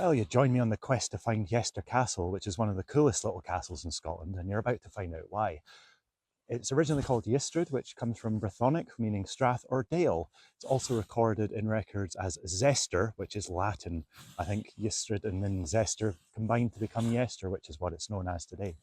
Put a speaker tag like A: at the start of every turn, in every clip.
A: Well, you join me on the quest to find Yester Castle, which is one of the coolest little castles in Scotland, and you're about to find out why. It's originally called Ystrad, which comes from Brythonic, meaning strath or dale. It's also recorded in records as Zester, which is Latin. I think Ystrad and then Zester combined to become Yester, which is what it's known as today.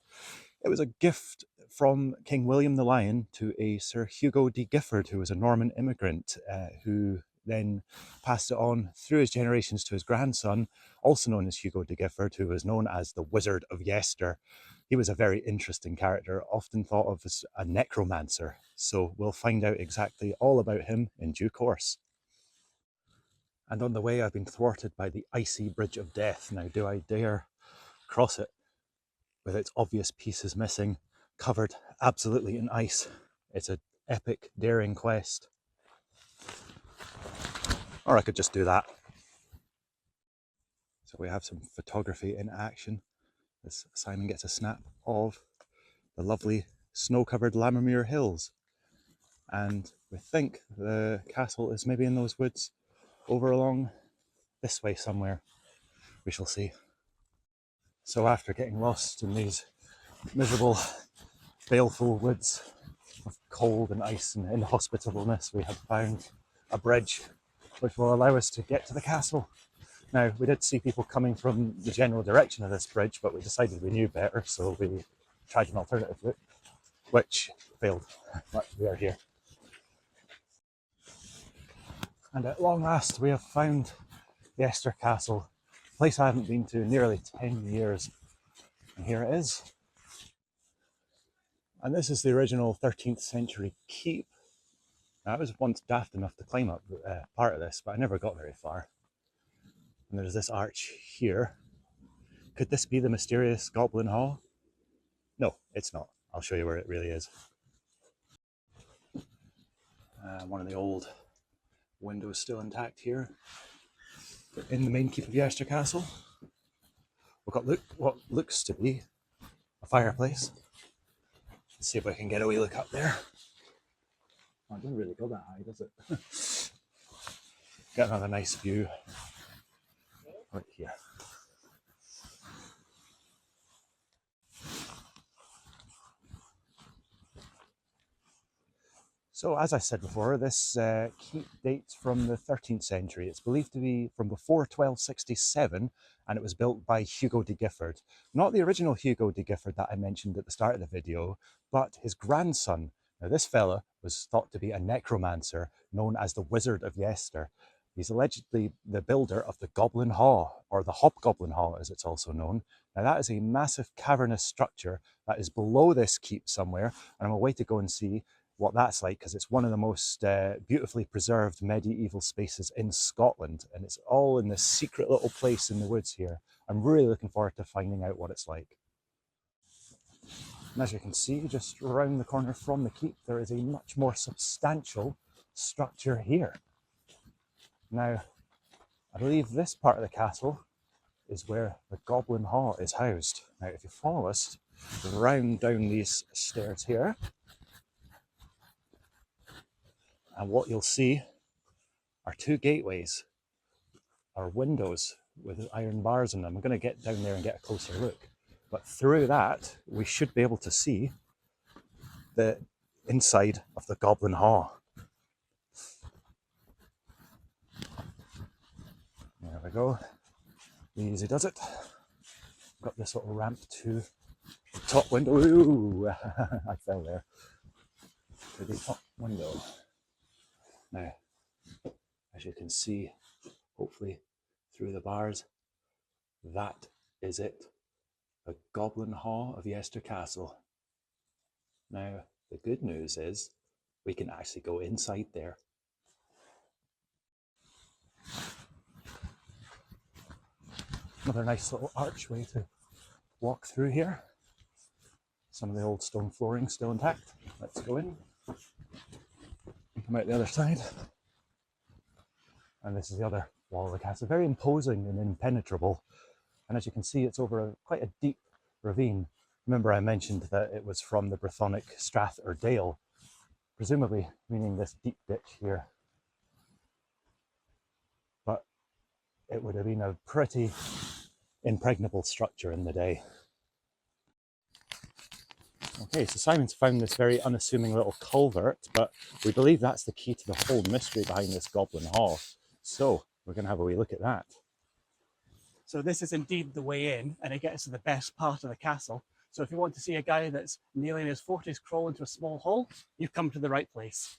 A: It was a gift from King William the Lion to a Sir Hugo de Gifford, who was a Norman immigrant who then passed it on through his generations to his grandson, also known as Hugo de Gifford, who was known as the Wizard of Yester. He was a very interesting character, often thought of as a necromancer. So we'll find out exactly all about him in due course. And on the way, I've been thwarted by the icy Bridge of Death. Now, do I dare cross it with its obvious pieces missing, covered absolutely in ice? It's an epic, daring quest. Or I could just do that. So we have some photography in action as Simon gets a snap of the lovely snow-covered Lammermuir Hills. And we think the castle is maybe in those woods over along this way somewhere. We shall see. So after getting lost in these miserable, baleful woods of cold and ice and inhospitableness, we have found a bridge which will allow us to get to the castle. Now, we did see people coming from the general direction of this bridge, but we decided we knew better, so we tried an alternative route, which failed, but we are here. And at long last, we have found Yester Castle, a place I haven't been to in nearly 10 years. And here it is. And this is the original 13th century keep. Now, I was once daft enough to climb up part of this, but I never got very far. And there's this arch here. Could this be the mysterious Goblin Ha? No, it's not. I'll show you where it really is. One of the old windows still intact here in the main keep of Yester Castle. We've got what looks to be a fireplace. Let's see if I can get a wee look up there. Oh, it doesn't really go that high, does it? Get another nice view right here. So, as I said before, this keep dates from the 13th century. It's believed to be from before 1267, and it was built by Hugo de Gifford. Not the original Hugo de Gifford that I mentioned at the start of the video, but his grandson. Now, this fella was thought to be a necromancer known as the Wizard of Yester. He's allegedly the builder of the Goblin Ha, or the Hobgoblin Ha as it's also known. Now, that is a massive cavernous structure that is below this keep somewhere, and I'm away to go and see what that's like, because it's one of the most beautifully preserved medieval spaces in Scotland, and it's all in this secret little place in the woods here. I'm really looking forward to finding out what it's like. And as you can see, just around the corner from the keep, there is a much more substantial structure here. Now, I believe this part of the castle is where the Goblin Ha is housed. Now, if you follow us round down these stairs here, and what you'll see are two gateways, or windows with iron bars in them. I'm going to get down there and get a closer look. But through that, we should be able to see the inside of the Goblin Ha. There we go. Easy does it. Got this little ramp to the top window. Ooh, I fell there. To the top window. Now, as you can see, hopefully through the bars, that is it. The Goblin Ha of Yester Castle. Now, the good news is we can actually go inside there. Another nice little archway to walk through here. Some of the old stone flooring still intact. Let's go in. Come out the other side. And this is the other wall of the castle. Very imposing and impenetrable. And as you can see, it's over quite a deep ravine. Remember I mentioned that it was from the Brythonic strath or dale, presumably meaning this deep ditch here. But it would have been a pretty impregnable structure in the day. Okay, so Simon's found this very unassuming little culvert, but we believe that's the key to the whole mystery behind this Goblin Ha. So we're going to have a wee look at that.
B: So this is indeed the way in, and it gets to the best part of the castle. So if you want to see a guy that's nearly in his 40s crawl into a small hole, you've come to the right place.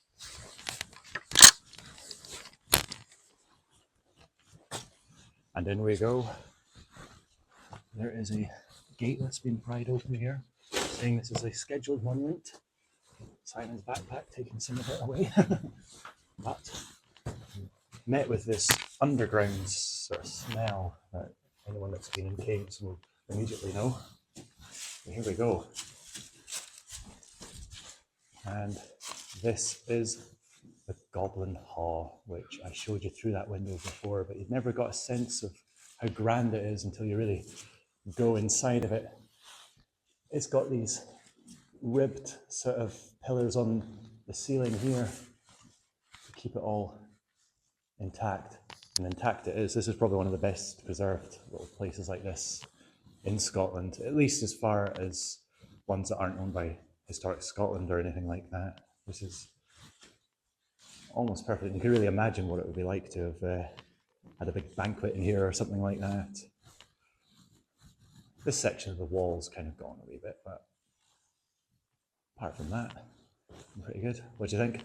A: And in we go. There is a gate that's been pried open here, saying this is a scheduled monument. Simon's backpack taking some of it away. But met with this underground sort of smell that anyone that's been in caves will immediately know. And here we go. And this is the Goblin Ha, which I showed you through that window before, but you'd never got a sense of how grand it is until you really go inside of it. It's got these ribbed sort of pillars on the ceiling here to keep it all intact. And intact it is. This is probably one of the best preserved little places like this in Scotland, at least as far as ones that aren't owned by Historic Scotland or anything like that. This is almost perfect. You can really imagine what it would be like to have had a big banquet in here or something like that. This section of the wall's kind of gone a wee bit, but apart from that, pretty good. What do you think?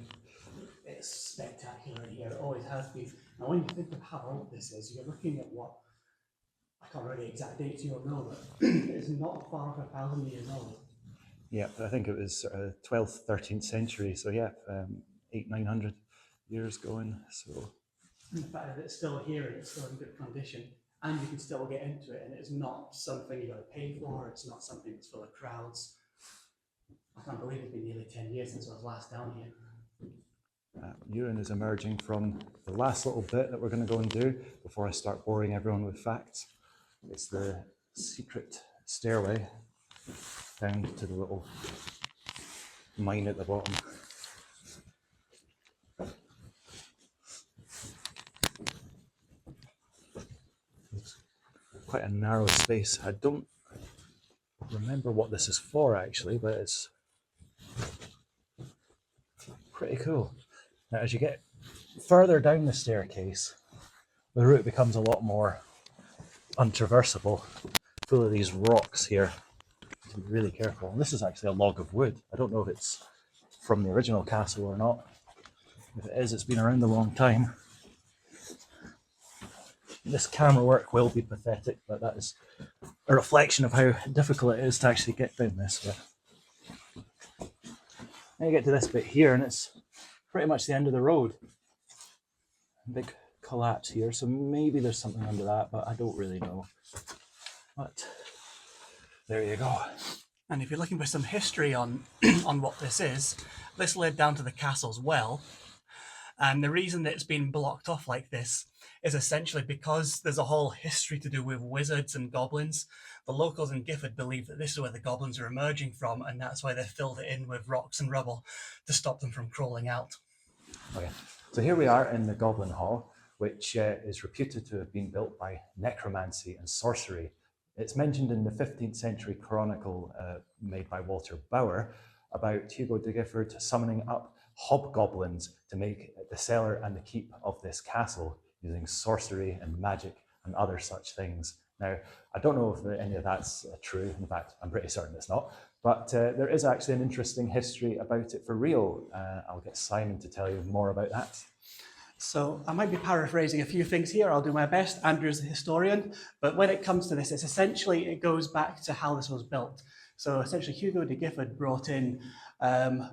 B: It's spectacular here, it always has been. Now when you think of how old this is, you're looking at what, I can't remember the exact dates you'll know, but it's not far off 1,000 years old.
A: Yeah, I think it was 12th, 13th century, so yeah, 800-900 years going. So,
B: and the fact that it's still here and it's still in good condition, and you can still get into it, and it's not something you've got to pay for, it's not something that's full of crowds. I can't believe it's been nearly 10 years since I was last down here.
A: Ewan is emerging from the last little bit that we're going to go and do before I start boring everyone with facts. It's the secret stairway down to the little mine at the bottom. It's quite a narrow space. I don't remember what this is for actually, but it's pretty cool. Now, as you get further down the staircase, the route becomes a lot more untraversable, full of these rocks here. You have to be really careful. And this is actually a log of wood. I don't know if it's from the original castle or not. If it is, it's been around a long time. This camera work will be pathetic, but that is a reflection of how difficult it is to actually get down this way. Now you get to this bit here, and it's pretty much the end of the road. Big collapse here, so maybe there's something under that, but I don't really know. But there you go.
B: And if you're looking for some history on on what this led down to the castle's well. And the reason that it's been blocked off like this is essentially because there's a whole history to do with wizards and goblins. The locals in Gifford believe that this is where the goblins are emerging from, and that's why they've filled it in with rocks and rubble to stop them from crawling out.
A: Okay, so here we are in the Goblin Ha, which is reputed to have been built by necromancy and sorcery. It's mentioned in the 15th century chronicle made by Walter Bower about Hugo de Gifford summoning up hobgoblins to make the cellar and the keep of this castle using sorcery and magic and other such things. Now, I don't know if any of that's true. In fact, I'm pretty certain it's not. But there is actually an interesting history about it for real. I'll get Simon to tell you more about that.
B: So I might be paraphrasing a few things here. I'll do my best. Andrew's the historian. But when it comes to this, it goes back to how this was built. So essentially, Hugo de Gifford brought in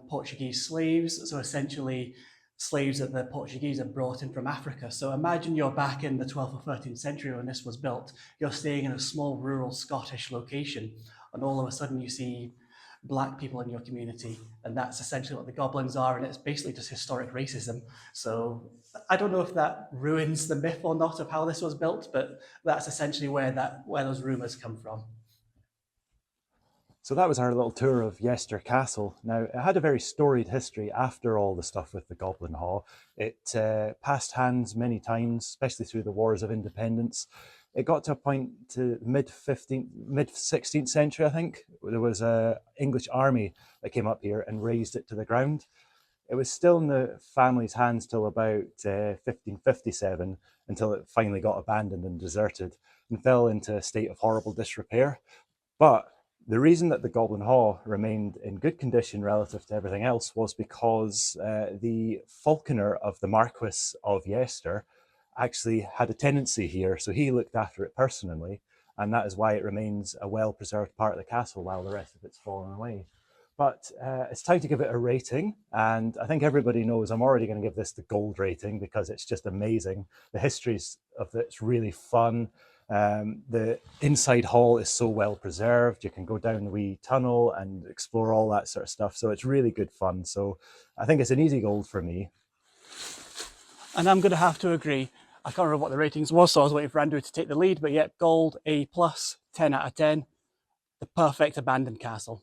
B: Portuguese slaves. So essentially, slaves that the Portuguese had brought in from Africa. So imagine you're back in the 12th or 13th century when this was built. You're staying in a small rural Scottish location, and all of a sudden you see Black people in your community, and that's essentially what the goblins are, and it's basically just historic racism. So I don't know if that ruins the myth or not of how this was built, but that's essentially where those rumors come from.
A: So that was our little tour of Yester Castle. Now, it had a very storied history after all the stuff with the Goblin Ha. It passed hands many times, especially through the Wars of Independence. It got to a point to mid 16th century, I think. There was an English army that came up here and razed it to the ground. It was still in the family's hands till about 1557, until it finally got abandoned and deserted and fell into a state of horrible disrepair. But the reason that the Goblin Ha remained in good condition relative to everything else was because the falconer of the Marquis of Yester actually had a tenancy here, so he looked after it personally, and that is why it remains a well-preserved part of the castle while the rest of it's fallen away. But it's time to give it a rating, and I think everybody knows I'm already going to give this the gold rating because it's just amazing. The histories of it's really fun. The inside hall is so well preserved. You can go down the wee tunnel and explore all that sort of stuff. So it's really good fun. So I think it's an easy gold for me.
B: And I'm going to have to agree. I can't remember what the ratings was, so I was waiting for Andrew to take the lead. But yep, gold, A+, 10 out of 10. The perfect abandoned castle.